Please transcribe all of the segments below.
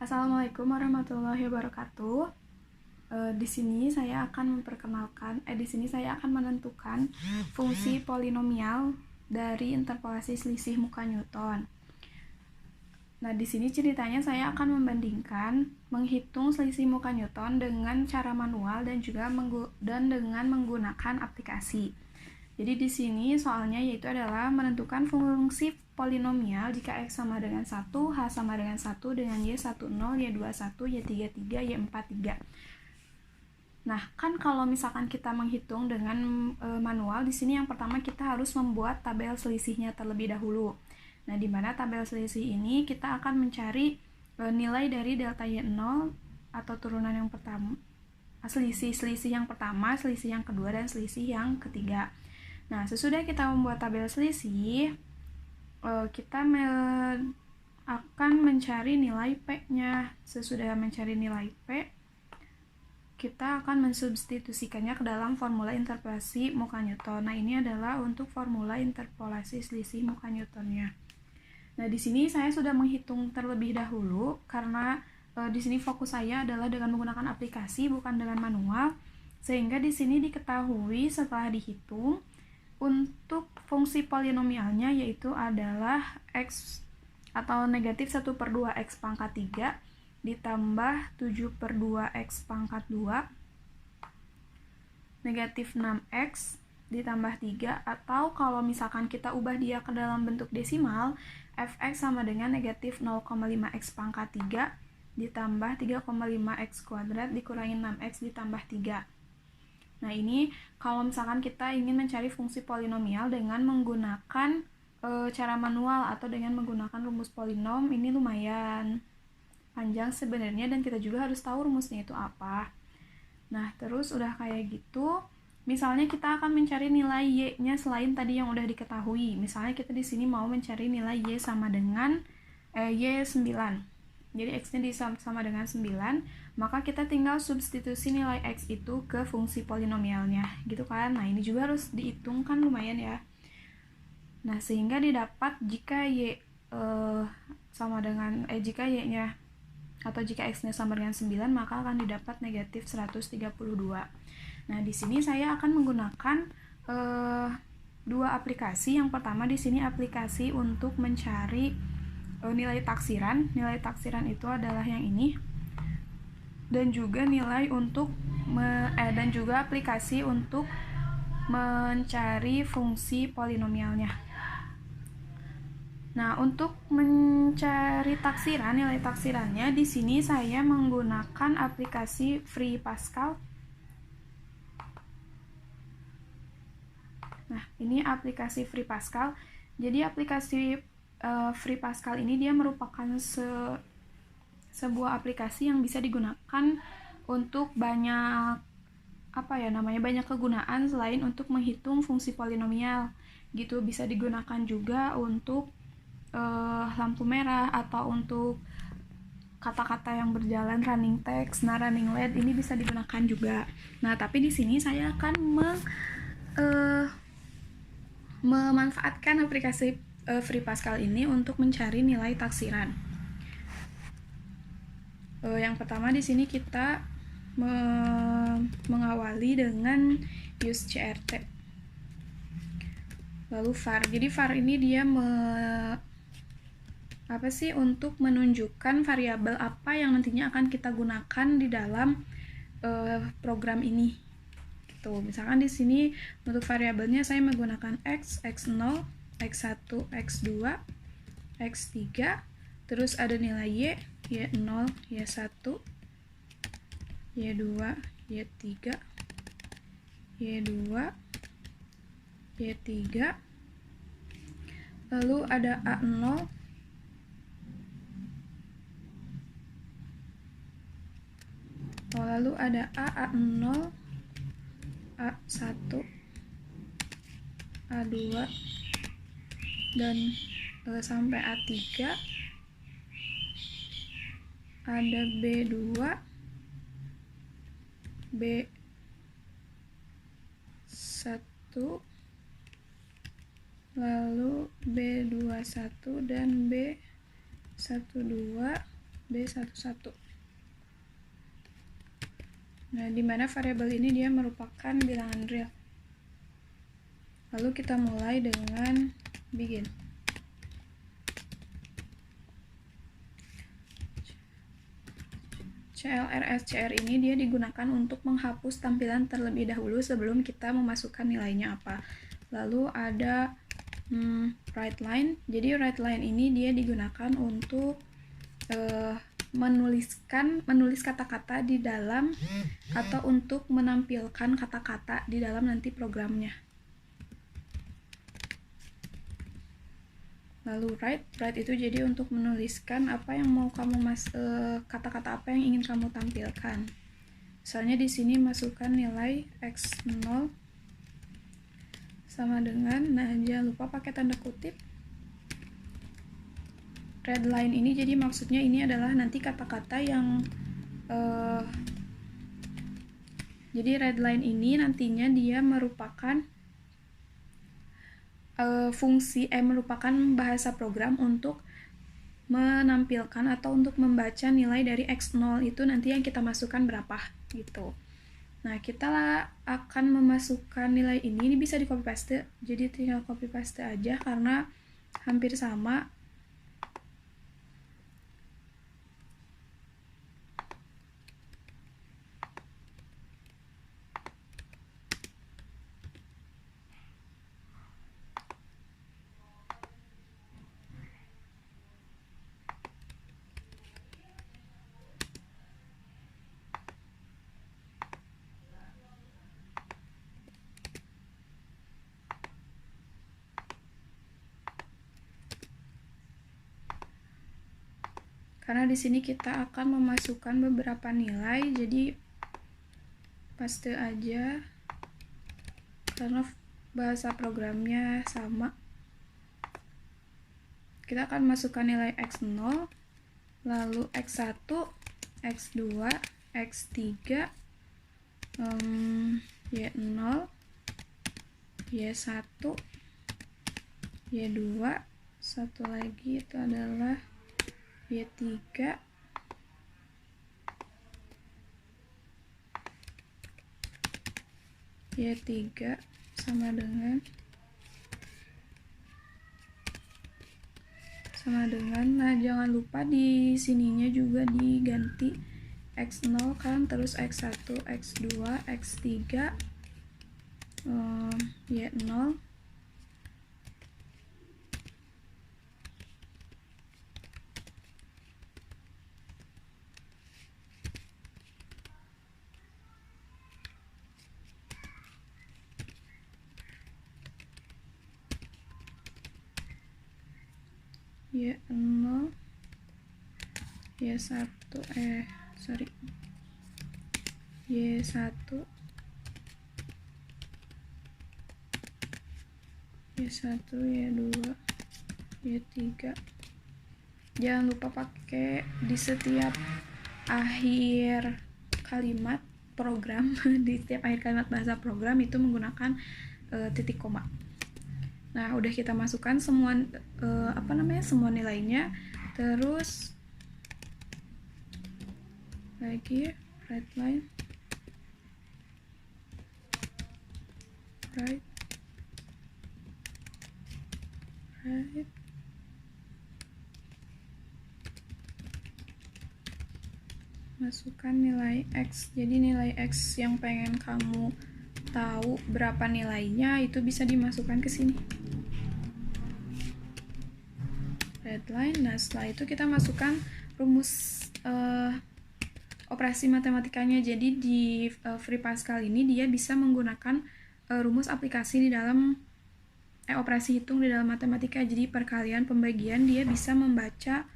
Assalamualaikum warahmatullahi wabarakatuh. Di sini saya akan menentukan fungsi polinomial dari interpolasi selisih muka Newton. Nah, di sini ceritanya saya akan menghitung selisih muka Newton dengan cara manual dan dengan menggunakan aplikasi. Jadi di sini soalnya yaitu adalah menentukan fungsi polinomial jika x sama dengan 1, h sama dengan 1 dengan y10, y21, y33, y43. Nah, kan kalau misalkan kita menghitung dengan manual, di sini yang pertama kita harus membuat tabel selisihnya terlebih dahulu. Nah, di mana tabel selisih ini kita akan mencari nilai dari delta y0 atau turunan yang pertama, selisih yang pertama, selisih yang kedua, dan selisih yang ketiga. Nah, sesudah kita membuat tabel selisih, kita akan mencari nilai P-nya. Sesudah mencari nilai P, kita akan mensubstitusikannya ke dalam formula interpolasi muka Newton. Nah, ini adalah untuk formula interpolasi selisih muka Newtonnya. Nah, di sini saya sudah menghitung terlebih dahulu karena di sini fokus saya adalah dengan menggunakan aplikasi bukan dengan manual, sehingga di sini diketahui setelah dihitung untuk fungsi polinomialnya yaitu adalah x atau negatif 1/2 x pangkat 3 ditambah 7/2 x pangkat 2 negatif 6x ditambah 3, atau kalau misalkan kita ubah dia ke dalam bentuk desimal, fx sama dengan negatif 0,5 x pangkat 3 ditambah 3,5 x kuadrat dikurangi 6x ditambah 3. Nah, ini kalau misalkan kita ingin mencari fungsi polinomial dengan menggunakan cara manual atau dengan menggunakan rumus polinom, ini lumayan panjang sebenarnya dan kita juga harus tahu rumusnya itu apa. Nah, terus udah kayak gitu, misalnya kita akan mencari nilai y-nya selain tadi yang udah diketahui. Misalnya kita di sini mau mencari nilai y sama dengan y9. Jadi x-nya sama dengan 9, maka kita tinggal substitusi nilai x itu ke fungsi polinomialnya, gitu kan. Nah, ini juga harus dihitung kan, lumayan ya. Nah, sehingga didapat jika y sama dengan jika y-nya atau jika x-nya sama dengan 9, maka akan didapat negatif 132. Nah, di sini saya akan menggunakan dua aplikasi. Yang pertama di sini aplikasi untuk mencari nilai taksiran. Nilai taksiran itu adalah yang ini. Dan juga aplikasi untuk mencari fungsi polinomialnya. Nah, untuk mencari taksiran, nilai taksirannya di sini saya menggunakan aplikasi Free Pascal. Nah, ini aplikasi Free Pascal. Jadi aplikasi Free Pascal ini dia merupakan sebuah aplikasi yang bisa digunakan untuk banyak kegunaan selain untuk menghitung fungsi polinomial gitu. Bisa digunakan juga untuk lampu merah atau untuk kata-kata yang berjalan, running text. Nah, running LED ini bisa digunakan juga. Nah, tapi di sini saya akan memanfaatkan aplikasi Free Pascal ini untuk mencari nilai taksiran. Yang pertama di sini kita mengawali dengan use CRT. Lalu var. Jadi var ini dia untuk menunjukkan variabel apa yang nantinya akan kita gunakan di dalam program ini. Gitu. Misalkan di sini untuk variabelnya saya menggunakan x, x0, x1, x2, x3, terus ada nilai y, y0, y1, y2, y3, y2, y3, lalu ada a0, lalu ada a0, a1, a2, dan sampai A3, ada B2, B1, lalu B21 dan B12, B11. Nah, di mana variabel ini dia merupakan bilangan real. Lalu kita mulai dengan begin. CLRSCR ini dia digunakan untuk menghapus tampilan terlebih dahulu sebelum kita memasukkan nilainya apa. Lalu ada write line. Jadi write line ini dia digunakan untuk menulis kata-kata di dalam atau untuk menampilkan kata-kata di dalam nanti programnya. Lalu write itu jadi untuk menuliskan apa yang mau kamu kata-kata apa yang ingin kamu tampilkan. Misalnya di sini masukkan nilai x0 sama dengan, nah jangan lupa pakai tanda kutip. Red line ini jadi maksudnya ini adalah nanti kata-kata yang jadi red line ini nantinya dia merupakan merupakan bahasa program untuk menampilkan atau untuk membaca nilai dari x0 itu nanti yang kita masukkan berapa gitu. Nah, kita akan memasukkan nilai ini bisa di copy paste, jadi tinggal copy paste aja karena hampir sama. Karena di sini kita akan memasukkan beberapa nilai, jadi paste aja karena bahasa programnya sama. Kita akan masukkan nilai x0, lalu x1, x2, x3, y0, y1, y2, satu lagi itu adalah Y3, Y3 sama dengan nah jangan lupa di sininya juga diganti x0 kan, terus x1, x2, x3, y0, Y0, Y1, Y1, Y1, Y2, Y3. Jangan lupa pakai di setiap akhir kalimat program di setiap akhir kalimat bahasa program itu menggunakan titik koma. Nah, udah kita masukkan semua semua nilainya. Terus lagi write line, write, masukkan nilai x. Jadi nilai x yang pengen kamu tahu berapa nilainya itu bisa dimasukkan ke sini. Redline. Nah, setelah itu kita masukkan rumus operasi matematikanya. Jadi di Free Pascal ini dia bisa menggunakan rumus aplikasi di dalam operasi hitung di dalam matematika. Jadi perkalian pembagian dia bisa membaca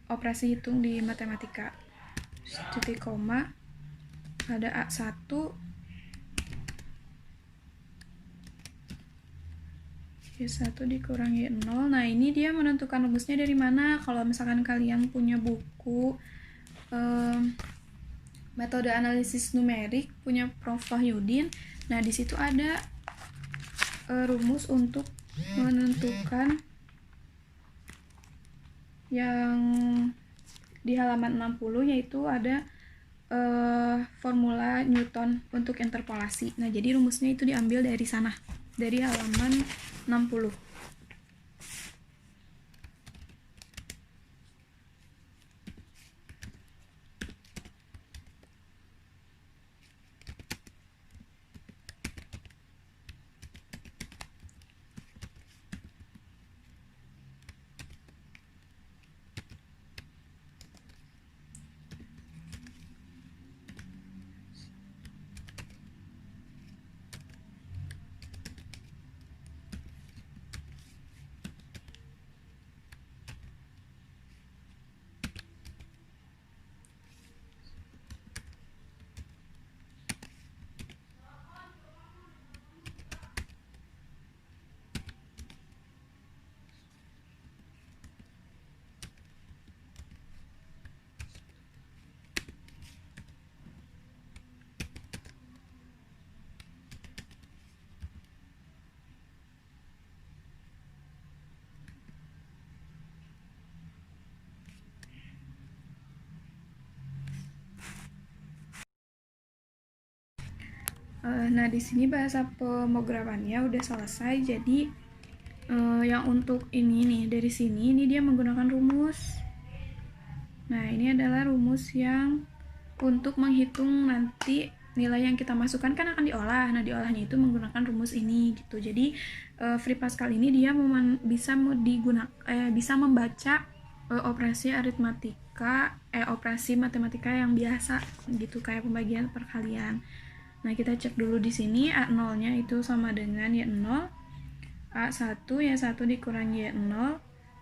operasi hitung di matematika. Titik koma, ada A1, Y1 dikurang Y0. Nah, ini dia menentukan rumusnya dari mana. Kalau misalkan kalian punya buku metode analisis numerik punya Prof. Wahyudin, nah di situ ada rumus untuk menentukan yang di halaman 60, yaitu ada formula Newton untuk interpolasi. Nah, jadi rumusnya itu diambil dari sana, dari halaman 60. Nah, di sini bahasa pemrogramannya udah selesai. Jadi yang untuk ini nih, dari sini ini dia menggunakan rumus. Nah, ini adalah rumus yang untuk menghitung nanti nilai yang kita masukkan kan akan diolah. Nah, diolahnya itu menggunakan rumus ini gitu. Jadi Free Pascal ini dia bisa membaca operasi aritmatika, operasi matematika yang biasa gitu, kayak pembagian perkalian. Nah, kita cek dulu di sini A0-nya itu sama dengan Y0, A1 Y1 dikurang Y0,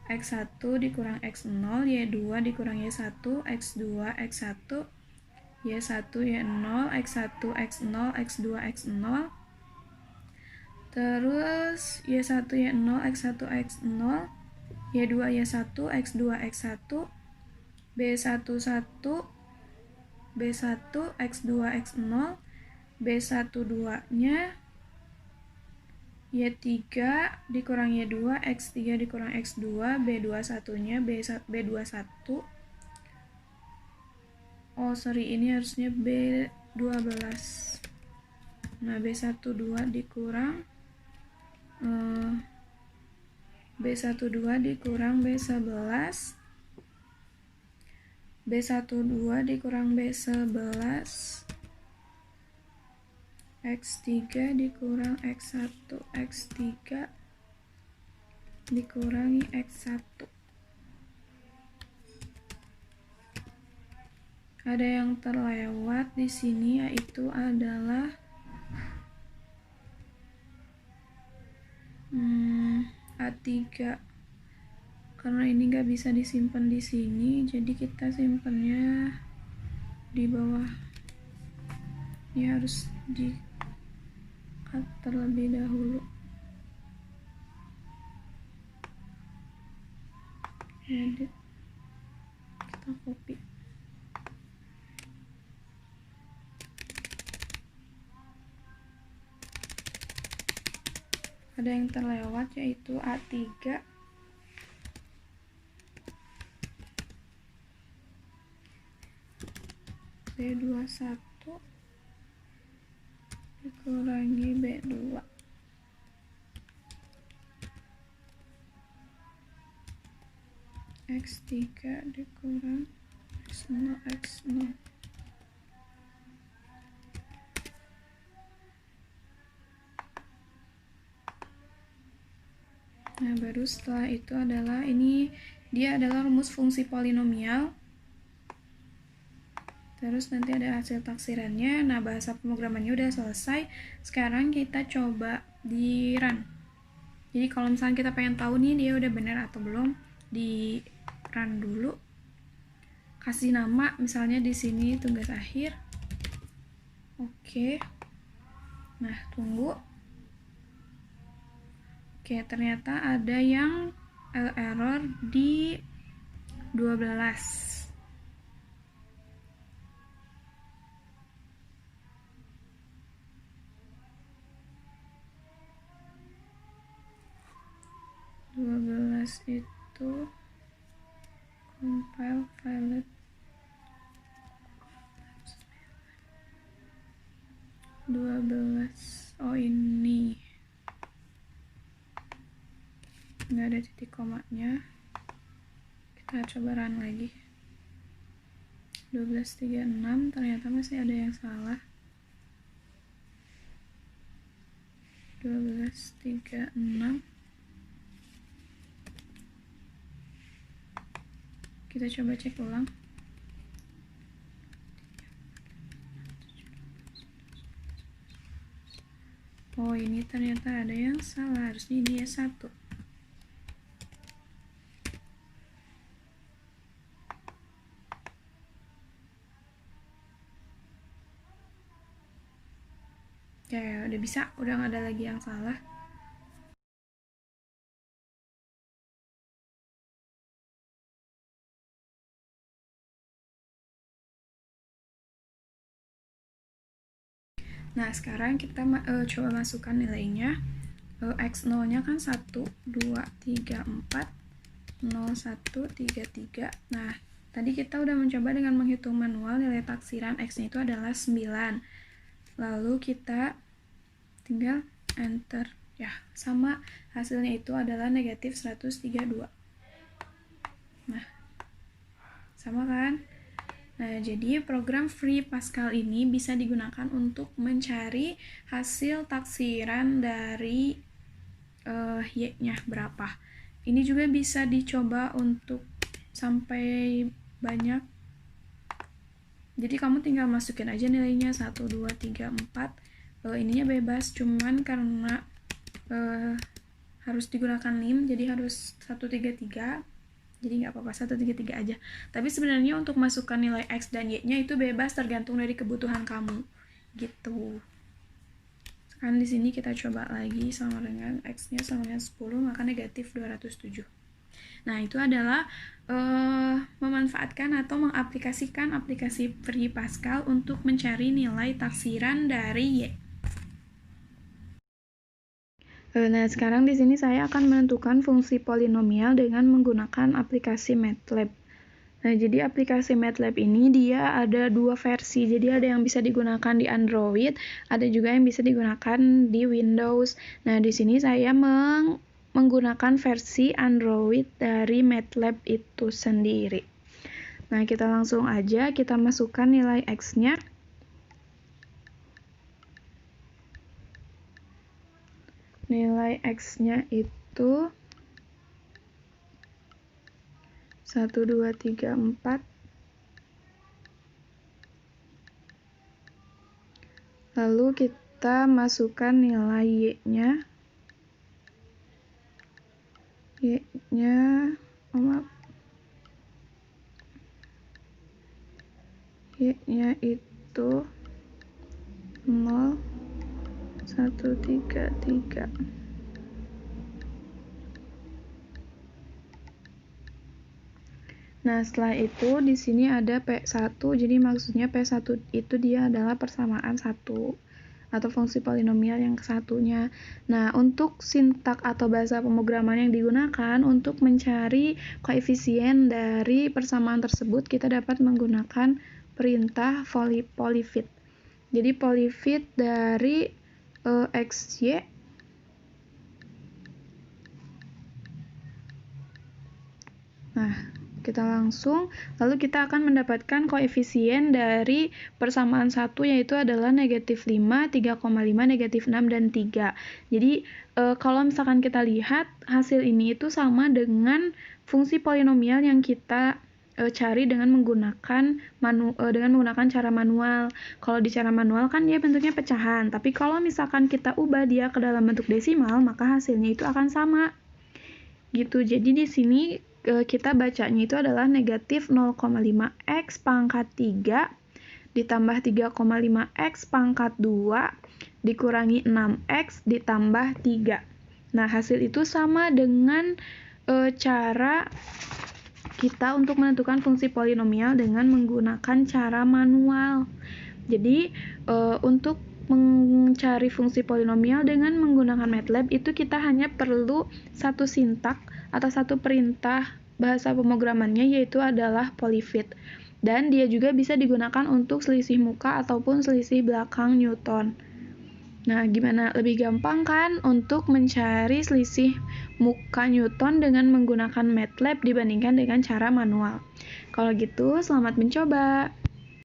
X1 dikurang X0, Y2 dikurang Y1, X2 X1, Y1 Y0, X1 X0, X2 X0, terus Y1 Y0, X1 X0, Y2 Y1, X2 X1, B1 1, B1 X2 X0, B1 2-nya Y3 dikurang Y2, X3 dikurang X2, B2 1-nya B21. Oh, sorry, ini harusnya B12. Nah, B12 dikurang B12 dikurang B11, B12 dikurang B11, X3 dikurang X1, X3 dikurangi X1. Ada yang terlewat di sini, yaitu adalah A3. Karena ini nggak bisa disimpan di sini, jadi kita simpannya di bawah. Ini harus di terlebih dahulu. Edit, kita copy. Ada yang terlewat, yaitu A3, B21 dikurangi B2, X3 dikurang X0, X0. Nah, baru setelah itu adalah ini, dia adalah rumus fungsi polinomial. Terus nanti ada hasil taksirannya. Nah, bahasa pemrogramannya udah selesai. Sekarang kita coba di run. Jadi kalau misalnya kita pengen tahu nih dia udah benar atau belum, di run dulu. Kasih nama, misalnya di sini tugas akhir. Oke. Nah, tunggu. Oke, ternyata ada yang error di 12. Itu compile file 12. Oh, ini nggak ada titik komanya. Kita coba run lagi. 12.36, ternyata masih ada yang salah. 12.36. Kita coba cek ulang. Oh, ini ternyata ada yang salah, harusnya dia 1. Ya, udah bisa, udah nggak ada lagi yang salah. Nah, sekarang kita coba masukkan nilainya. X0 nya kan 1, 2, 3, 4, 0, 1, 3, 3. Nah, tadi kita udah mencoba dengan menghitung manual nilai taksiran X nya itu adalah 9. Lalu kita tinggal enter. Ya, sama, hasilnya itu adalah negatif 132. Nah, sama kan? Nah, jadi program Free Pascal ini bisa digunakan untuk mencari hasil taksiran dari Y-nya berapa. Ini juga bisa dicoba untuk sampai banyak. Jadi kamu tinggal masukin aja nilainya 1, 2, 3, 4. Ininya bebas, cuman karena harus digunakan lim, jadi harus 133. Jadi nggak apa-apa 133 aja. Tapi sebenarnya untuk masukkan nilai X dan Y-nya itu bebas, tergantung dari kebutuhan kamu. Gitu. Sekarang di sini kita coba lagi sama dengan X-nya sama dengan 10, maka negatif 207. Nah, itu adalah memanfaatkan atau mengaplikasikan aplikasi Free Pascal untuk mencari nilai taksiran dari Y. Nah, sekarang di sini saya akan menentukan fungsi polinomial dengan menggunakan aplikasi MATLAB. Nah, jadi aplikasi MATLAB ini dia ada 2 versi. Jadi ada yang bisa digunakan di Android, ada juga yang bisa digunakan di Windows. Nah, di sini saya menggunakan versi Android dari MATLAB itu sendiri. Nah, kita langsung aja kita masukkan nilai X-nya. Nilai X-nya itu 1, 2, 3, 4. Lalu kita masukkan nilai Y-nya. Y-nya itu 0, 1, 3, 3. Nah, setelah itu di sini ada P1, jadi maksudnya P1 itu dia adalah persamaan 1 atau fungsi polinomial yang kesatunya. Nah, untuk sintak atau bahasa pemrograman yang digunakan untuk mencari koefisien dari persamaan tersebut, kita dapat menggunakan perintah polyfit. Jadi polyfit dari XY kita langsung, lalu kita akan mendapatkan koefisien dari persamaan 1 yaitu adalah negatif 5, 3,5, negatif 6, dan 3. Jadi kalau misalkan kita lihat hasil ini itu sama dengan fungsi polinomial yang kita cari dengan menggunakan cara manual. Kalau di cara manual kan dia bentuknya pecahan, tapi kalau misalkan kita ubah dia ke dalam bentuk desimal, maka hasilnya itu akan sama. Gitu. Jadi di sini kita bacanya itu adalah negatif 0,5x pangkat 3 ditambah 3,5x pangkat 2 dikurangi 6x ditambah 3. Nah, hasil itu sama dengan cara kita untuk menentukan fungsi polinomial dengan menggunakan cara manual. Jadi, untuk mencari fungsi polinomial dengan menggunakan MATLAB itu kita hanya perlu satu sintak atau satu perintah bahasa pemrogramannya yaitu adalah Polyfit. Dan dia juga bisa digunakan untuk selisih muka ataupun selisih belakang Newton. Nah, gimana? Lebih gampang kan untuk mencari selisih muka Newton dengan menggunakan MATLAB dibandingkan dengan cara manual. Kalau gitu, selamat mencoba.